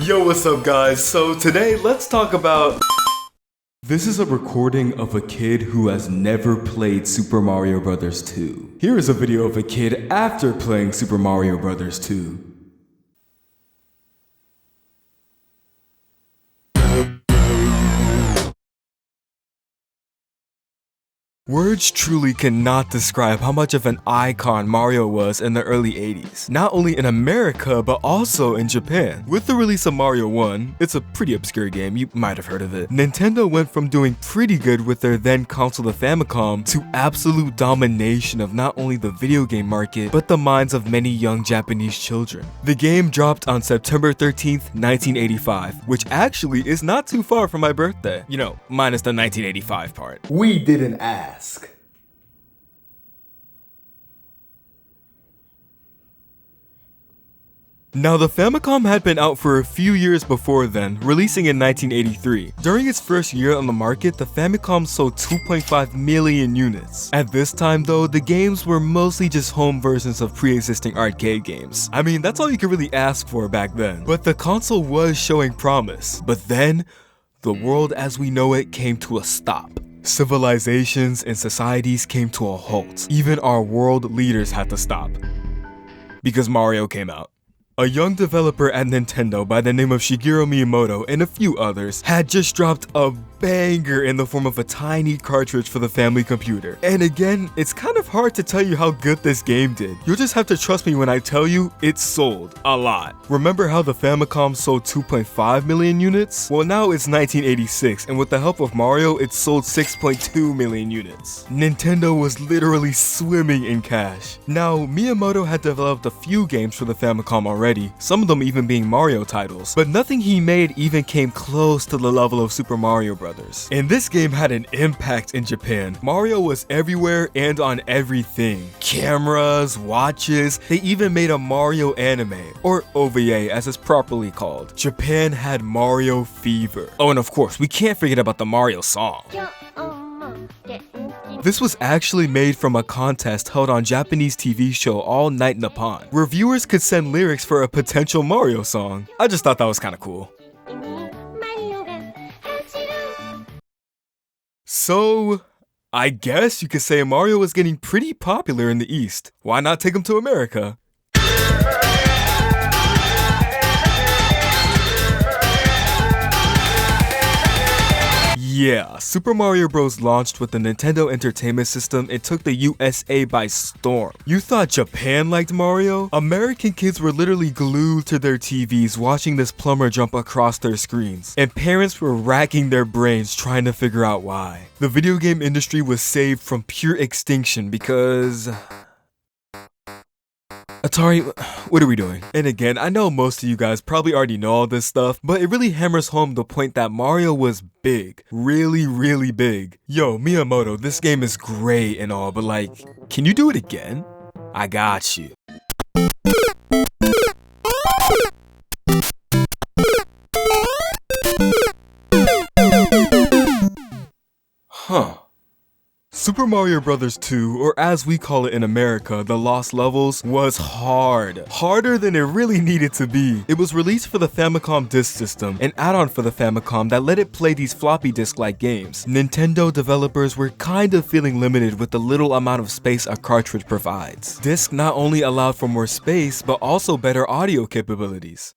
Yo, what's up guys? So today let's talk about... This is a recording of a kid who has never played Super Mario Bros. 2. Here is a video of a kid after playing Super Mario Bros. 2. Words truly cannot describe how much of an icon Mario was in the early 80s. Not only in America, but also in Japan. With the release of Mario 1, it's a pretty obscure game, you might have heard of it, Nintendo went from doing pretty good with their then console the Famicom to absolute domination of not only the video game market, but the minds of many young Japanese children. The game dropped on September 13th, 1985, which actually is not too far from my birthday. You know, minus the 1985 part. We didn't ask. Now, the Famicom had been out for a few years before then, releasing in 1983. During its first year on the market, the Famicom sold 2.5 million units. At this time though, the games were mostly just home versions of pre-existing arcade games. I mean, that's all you could really ask for back then. But the console was showing promise. But then, the world as we know it came to a stop. Civilizations and societies came to a halt. Even our world leaders had to stop. Because Mario came out. A young developer at Nintendo by the name of Shigeru Miyamoto and a few others had just dropped a banger in the form of a tiny cartridge for the family computer. And again, it's kind of hard to tell you how good this game did. You'll just have to trust me when I tell you it sold a lot. Remember how the Famicom sold 2.5 million units? Well, now it's 1986, and with the help of Mario, it sold 6.2 million units. Nintendo was literally swimming in cash. Now, Miyamoto had developed a few games for the Famicom already, some of them even being Mario titles, but nothing he made even came close to the level of Super Mario Bros. And this game had an impact in Japan. Mario was everywhere and on everything. Cameras, watches, they even made a Mario anime, or OVA as it's properly called. Japan had Mario fever. Oh, and of course, we can't forget about the Mario song. This was actually made from a contest held on Japanese TV show All Night Nippon, where viewers could send lyrics for a potential Mario song. I just thought that was kinda cool. So, I guess you could say Mario was getting pretty popular in the East. Why not take him to America? Yeah, Super Mario Bros. Launched with the Nintendo Entertainment System and took the USA by storm. You thought Japan liked Mario? American kids were literally glued to their TVs watching this plumber jump across their screens, and parents were racking their brains trying to figure out why. The video game industry was saved from pure extinction because... Atari, what are we doing? And again, I know most of you guys probably already know all this stuff, but it really hammers home the point that Mario was big. Really, really big. Yo, Miyamoto, this game is great and all, but like, can you do it again? I got you. Huh. Super Mario Bros. 2, or as we call it in America, The Lost Levels, was hard. Harder than it really needed to be. It was released for the Famicom Disk System, an add-on for the Famicom that let it play these floppy disk-like games. Nintendo developers were kind of feeling limited with the little amount of space a cartridge provides. Disk not only allowed for more space, but also better audio capabilities.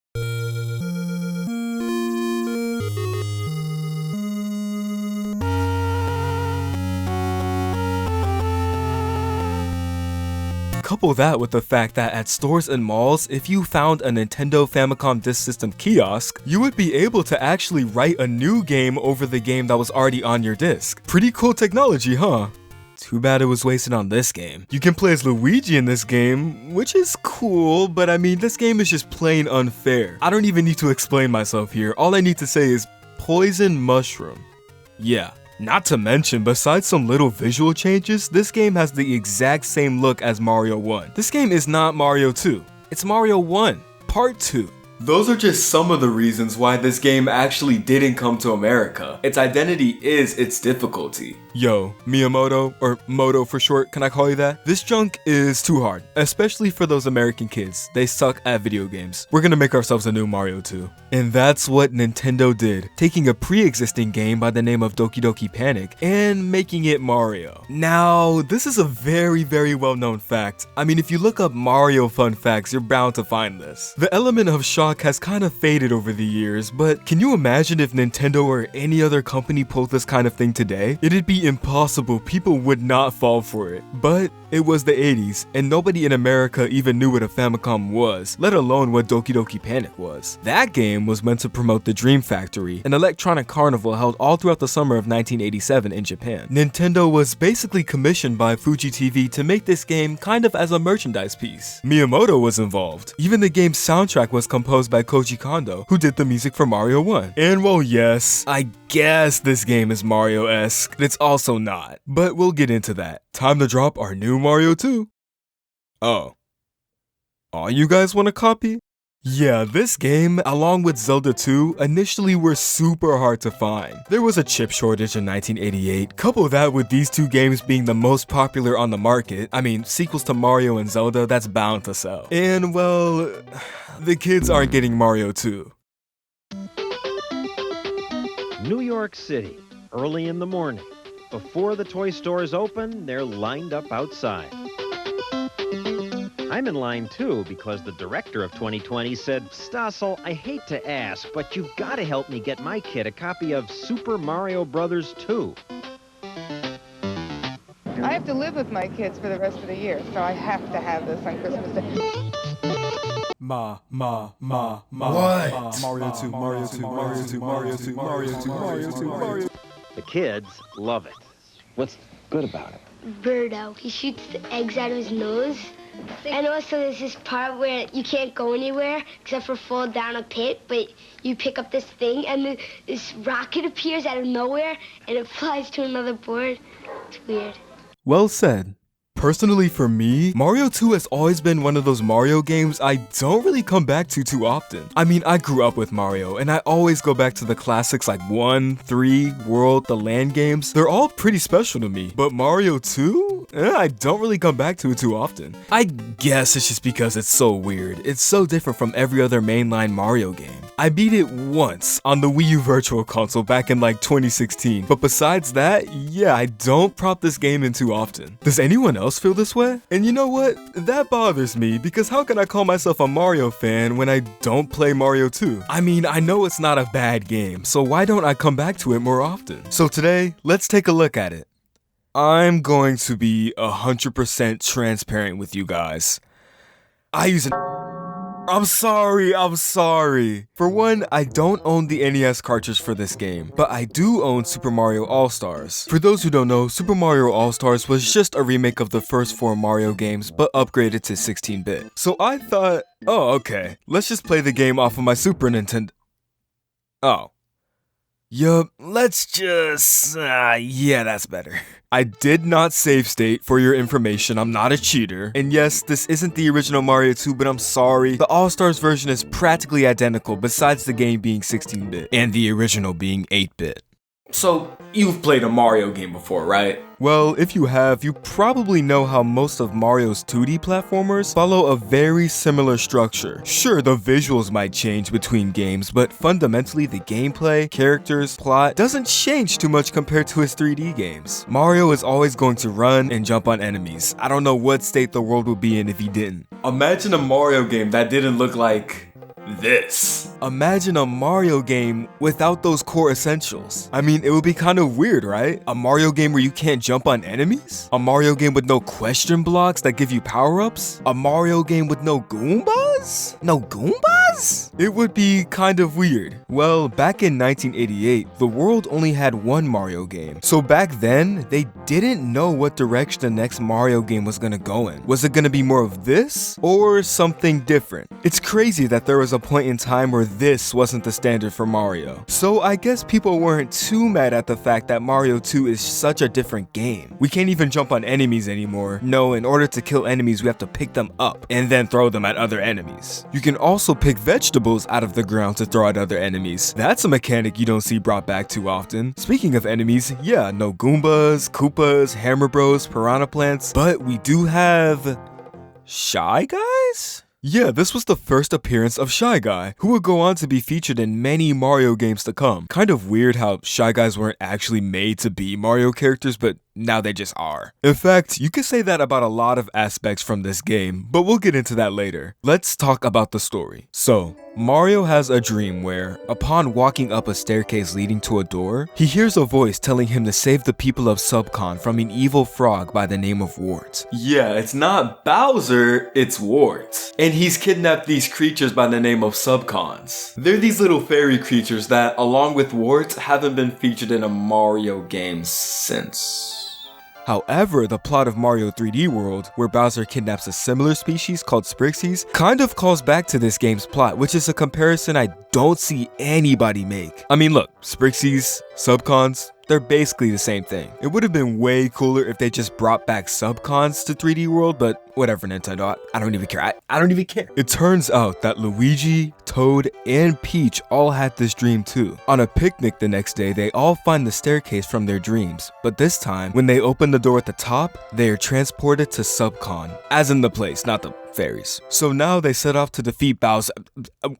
Couple that with the fact that at stores and malls, if you found a Nintendo Famicom Disk System kiosk, you would be able to actually write a new game over the game that was already on your disc. Pretty cool technology, huh? Too bad it was wasted on this game. You can play as Luigi in this game, which is cool, but I mean, this game is just plain unfair. I don't even need to explain myself here. All I need to say is poison mushroom. Yeah. Not to mention, besides some little visual changes, this game has the exact same look as Mario 1. This game is not Mario 2, it's Mario 1, Part 2. Those are just some of the reasons why this game actually didn't come to America. Its identity is its difficulty. Yo, Miyamoto, or Moto for short, can I call you that? This junk is too hard, especially for those American kids. They suck at video games. We're gonna make ourselves a new Mario 2. And that's what Nintendo did, taking a pre-existing game by the name of Doki Doki Panic and making it Mario. Now, this is a very well-known fact. I mean, if you look up Mario fun facts, you're bound to find this. The element of shock has kind of faded over the years, but can you imagine if Nintendo or any other company pulled this kind of thing today? It'd be impossible. People would not fall for it. But it was the 80s, and nobody in America even knew what a Famicom was, let alone what Doki Doki Panic was. That game was meant to promote the Dream Factory, an electronic carnival held all throughout the summer of 1987 in Japan. Nintendo was basically commissioned by Fuji TV to make this game kind of as a merchandise piece. Miyamoto was involved. Even the game's soundtrack was composed by Koji Kondo, who did the music for Mario 1. And well, yes, I guess this game is Mario-esque. It's also not, but we'll get into that. Time to drop our new Mario 2. Oh, you guys want a copy? Yeah, this game, along with Zelda 2, initially were super hard to find. There was a chip shortage in 1988. Couple that with these two games being the most popular on the market, I mean, sequels to Mario and Zelda, that's bound to sell. And well, the kids aren't getting Mario 2. New York City, early in the morning. Before the toy stores open, they're lined up outside. I'm in line too because the director of 2020 said, "Stossel, I hate to ask, but you've got to help me get my kid a copy of Super Mario Bros. 2. I have to live with my kids for the rest of the year, so I have to have this on Christmas Day. What? Mario 2, Mario 2, Mario 2, Mario 2, Mario 2, Mario 2, Mario 2. The kids love it. What's good about it? Birdo. He shoots the eggs out of his nose. And also there's this part where you can't go anywhere except for fall down a pit, but you pick up this thing and this rocket appears out of nowhere and it flies to another board. It's weird. Well said. Personally for me, Mario 2 has always been one of those Mario games I don't really come back to too often. I mean, I grew up with Mario, and I always go back to the classics like 1, 3, World, the land games. They're all pretty special to me, but Mario 2? I don't really come back to it too often. I guess it's just because it's so weird. It's so different from every other mainline Mario game. I beat it once on the Wii U Virtual Console back in like 2016, but besides that, yeah, I don't prop this game in too often. Does anyone else feel this way? And you know what? That bothers me because how can I call myself a Mario fan when I don't play Mario 2? I mean, I know it's not a bad game, so why don't I come back to it more often? So today, let's take a look at it. I'm going to be 100% transparent with you guys. I use an... I'm sorry. For one, I don't own the NES cartridge for this game, but I do own Super Mario All-Stars. For those who don't know, Super Mario All-Stars was just a remake of the first 4 Mario games, but upgraded to 16-bit. So I thought, oh okay, let's just play the game off of my Super Nintendo. Oh. Yup, let's just, yeah, that's better. I did not save state for your information, I'm not a cheater. And yes, this isn't the original Mario 2, but I'm sorry. The All-Stars version is practically identical, besides the game being 16-bit, and the original being 8-bit. So, you've played a Mario game before, right? Well, if you have, you probably know how most of Mario's 2D platformers follow a very similar structure. Sure, the visuals might change between games, but fundamentally the gameplay, characters, plot doesn't change too much compared to his 3D games. Mario is always going to run and jump on enemies. I don't know what state the world would be in if he didn't. Imagine a Mario game that didn't look like this. Imagine a Mario game without those core essentials. I mean, it would be kind of weird, right? A Mario game where you can't jump on enemies? A Mario game with no question blocks that give you power-ups? A Mario game with no Goombas? No Goombas? It would be kind of weird. Well, back in 1988, the world only had one Mario game. So back then, they didn't know what direction the next Mario game was gonna go in. Was it gonna be more of this or something different? It's crazy that there was a point in time where this wasn't the standard for Mario. So I guess people weren't too mad at the fact that Mario 2 is such a different game. We can't even jump on enemies anymore. No, in order to kill enemies, we have to pick them up and then throw them at other enemies. You can also pick vegetables out of the ground to throw at other enemies. That's a mechanic you don't see brought back too often. Speaking of enemies, yeah, no Goombas, Koopas, Hammer Bros, Piranha Plants, but we do have Shy Guys? Yeah, this was the first appearance of Shy Guy, who would go on to be featured in many Mario games to come. Kind of weird how Shy Guys weren't actually made to be Mario characters, but now they just are. In fact, you could say that about a lot of aspects from this game, but we'll get into that later. Let's talk about the story. So, Mario has a dream where, upon walking up a staircase leading to a door, he hears a voice telling him to save the people of Subcon from an evil frog by the name of Wart. Yeah, it's not Bowser, it's Wart. And he's kidnapped these creatures by the name of Subcons. They're these little fairy creatures that, along with Wart, haven't been featured in a Mario game since. However, the plot of Mario 3D World, where Bowser kidnaps a similar species called Sprixies, kind of calls back to this game's plot, which is a comparison I don't see anybody make. I mean, look, Sprixies, Subcons, they're basically the same thing. It would have been way cooler if they just brought back Subcons to 3D World, but whatever, Nintendo, I don't even care. I don't even care. It turns out that Luigi, Toad, and Peach all had this dream too. On a picnic the next day, they all find the staircase from their dreams, but this time, when they open the door at the top, they are transported to Subcon, as in the place, not the fairies. So now they set off to defeat Bowser,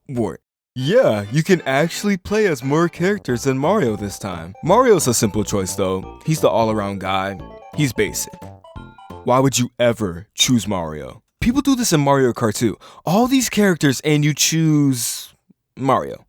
Wart. Yeah, you can actually play as more characters than Mario this time. Mario's a simple choice though. He's the all-around guy. He's basic. Why would you ever choose Mario? People do this in Mario Kart too. All these characters and you choose Mario.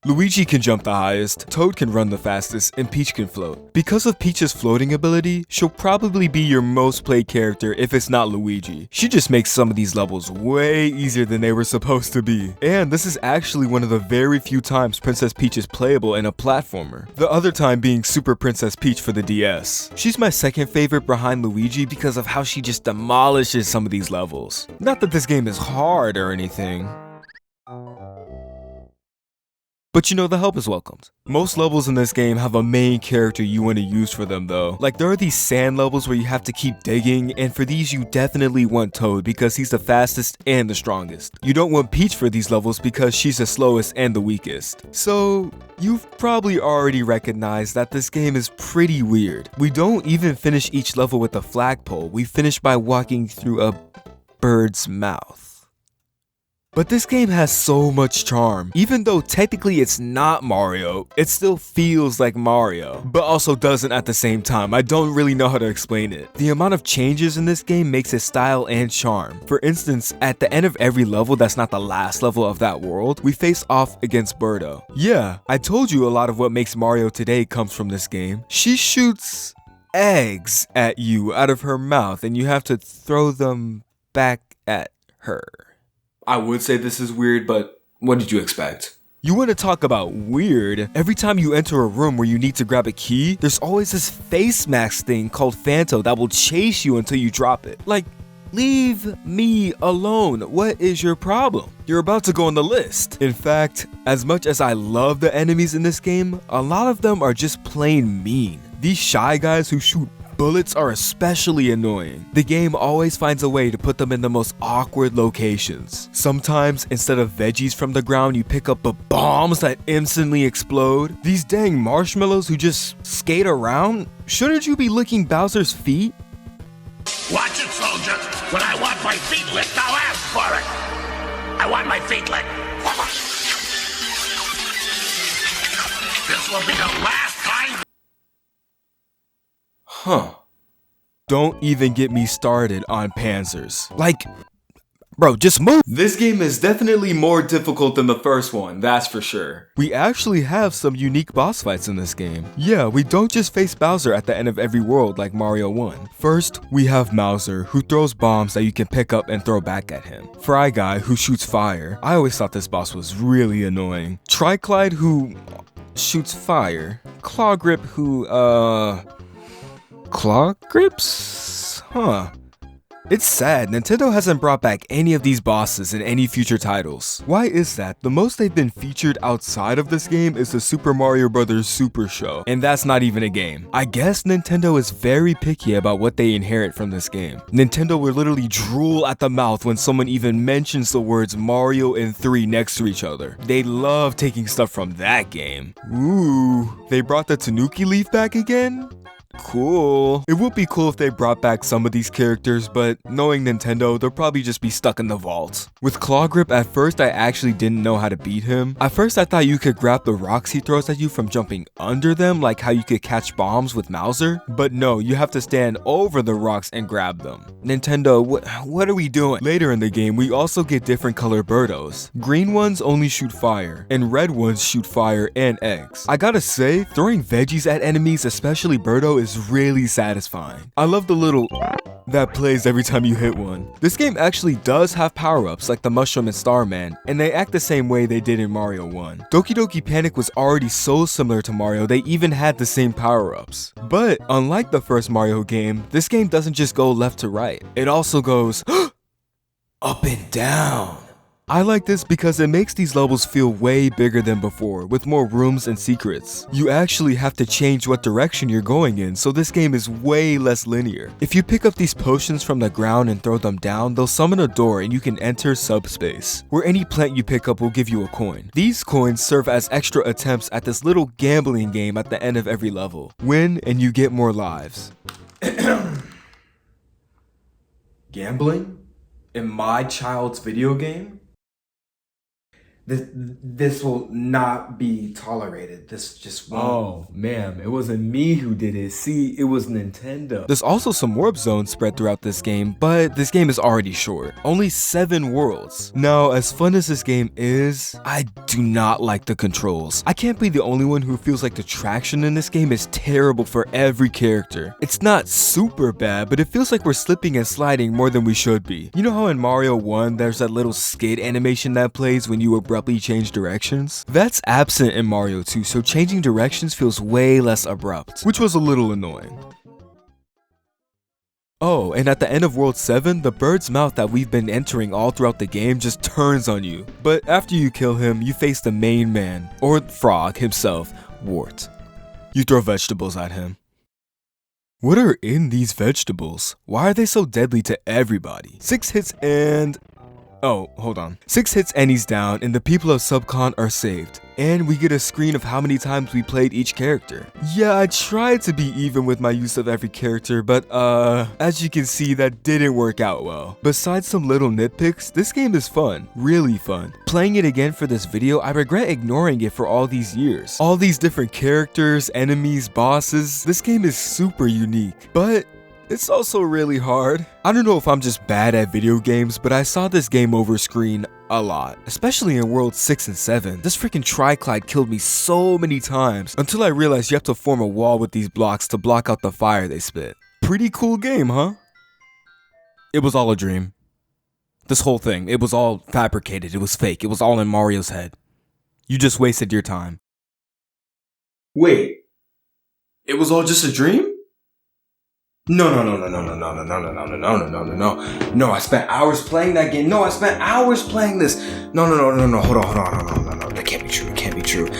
Luigi can jump the highest, Toad can run the fastest, and Peach can float. Because of Peach's floating ability, she'll probably be your most played character if it's not Luigi. She just makes some of these levels way easier than they were supposed to be. And this is actually one of the very few times Princess Peach is playable in a platformer. The other time being Super Princess Peach for the DS. She's my second favorite behind Luigi because of how she just demolishes some of these levels. Not that this game is hard or anything. But you know, the help is welcomed. Most levels in this game have a main character you want to use for them though. Like there are these sand levels where you have to keep digging, and for these you definitely want Toad because he's the fastest and the strongest. You don't want Peach for these levels because she's the slowest and the weakest. So you've probably already recognized that this game is pretty weird. We don't even finish each level with a flagpole, we finish by walking through a bird's mouth. But this game has so much charm. Even though technically it's not Mario, it still feels like Mario, but also doesn't at the same time. I don't really know how to explain it. The amount of changes in this game makes it style and charm. For instance, at the end of every level that's not the last level of that world, we face off against Birdo. Yeah, I told you a lot of what makes Mario today comes from this game. She shoots eggs at you out of her mouth and you have to throw them back at her. I would say this is weird, but what did you expect? You want to talk about weird? Every time you enter a room where you need to grab a key, there's always this face mask thing called Phanto that will chase you until you drop it. Like, leave me alone. What is your problem? You're about to go on the list. In fact, as much as I love the enemies in this game, a lot of them are just plain mean. These Shy Guys who shoot bullets are especially annoying. The game always finds a way to put them in the most awkward locations. Sometimes, instead of veggies from the ground, you pick up bombs that instantly explode. These dang marshmallows who just skate around? Shouldn't you be licking Bowser's feet? Watch it, soldier. When I want my feet licked, I'll ask for it. I want my feet licked. This will be the last time. Huh. Don't even get me started on Panzers. Like, bro, just move. This game is definitely more difficult than the first one, that's for sure. We actually have some unique boss fights in this game. Yeah, we don't just face Bowser at the end of every world like Mario 1. First, we have Mauser, who throws bombs that you can pick up and throw back at him. Fry Guy, who shoots fire. I always thought this boss was really annoying. Triclide, who shoots fire. Claw Grip, who, Claw grips? Huh. It's sad, Nintendo hasn't brought back any of these bosses in any future titles. Why is that? The most they've been featured outside of this game is the Super Mario Bros. Super Show, and that's not even a game. I guess Nintendo is very picky about what they inherit from this game. Nintendo will literally drool at the mouth when someone even mentions the words Mario and 3 next to each other. They love taking stuff from that game. Ooh, they brought the Tanuki leaf back again? Cool. It would be cool if they brought back some of these characters, but knowing Nintendo, they'll probably just be stuck in the vault. With Claw Grip, at first I actually didn't know how to beat him. At first I thought you could grab the rocks he throws at you from jumping under them, like how you could catch bombs with Mauser, but no, you have to stand over the rocks and grab them. Nintendo, what are we doing? Later in the game, we also get different color Birdos. Green ones only shoot fire, and red ones shoot fire and eggs. I gotta say, throwing veggies at enemies, especially Birdo, is really satisfying. I love the little that plays every time you hit one. This game actually does have power-ups like the Mushroom and Starman, and they act the same way they did in Mario 1. Doki Doki Panic was already so similar to Mario, they even had the same power-ups. But unlike the first Mario game, this game doesn't just go left to right. It also goes up and down. I like this because it makes these levels feel way bigger than before, with more rooms and secrets. You actually have to change what direction you're going in, so this game is way less linear. If you pick up these potions from the ground and throw them down, they'll summon a door and you can enter Subspace, where any plant you pick up will give you a coin. These coins serve as extra attempts at this little gambling game at the end of every level. Win and you get more lives. Gambling? In my child's video game? This will not be tolerated. This just won't. Oh, ma'am, it wasn't me who did it. See, it was Nintendo. There's also some warp zones spread throughout this game, but this game is already short. Only 7 worlds. Now, as fun as this game is, I do not like the controls. I can't be the only one who feels like the traction in this game is terrible for every character. It's not super bad, but it feels like we're slipping and sliding more than we should be. You know how in Mario 1, there's that little skid animation that plays when you abruptly change directions? That's absent in Mario 2, so changing directions feels way less abrupt, which was a little annoying. Oh, and at the end of World 7, the bird's mouth that we've been entering all throughout the game just turns on you. But after you kill him, you face the main man, or frog himself, Wart. You throw vegetables at him. What are in these vegetables? Why are they so deadly to everybody? 6 hits and... Oh, hold on. 6 hits and he's down, and the people of Subcon are saved. And we get a screen of how many times we played each character. Yeah, I tried to be even with my use of every character, but as you can see, that didn't work out well. Besides some little nitpicks, this game is fun. Really fun. Playing it again for this video, I regret ignoring it for all these years. All these different characters, enemies, bosses. This game is super unique, but it's also really hard. I don't know if I'm just bad at video games, but I saw this game over screen a lot, especially in World 6 and 7. This freaking Triclide killed me so many times until I realized you have to form a wall with these blocks to block out the fire they spit. Pretty cool game, huh? It was all a dream. This whole thing, it was all fabricated, it was fake, it was all in Mario's head. You just wasted your time. Wait, it was all just a dream? No, I spent hours playing that game. No, I spent hours playing this. No, hold on. That can't be true.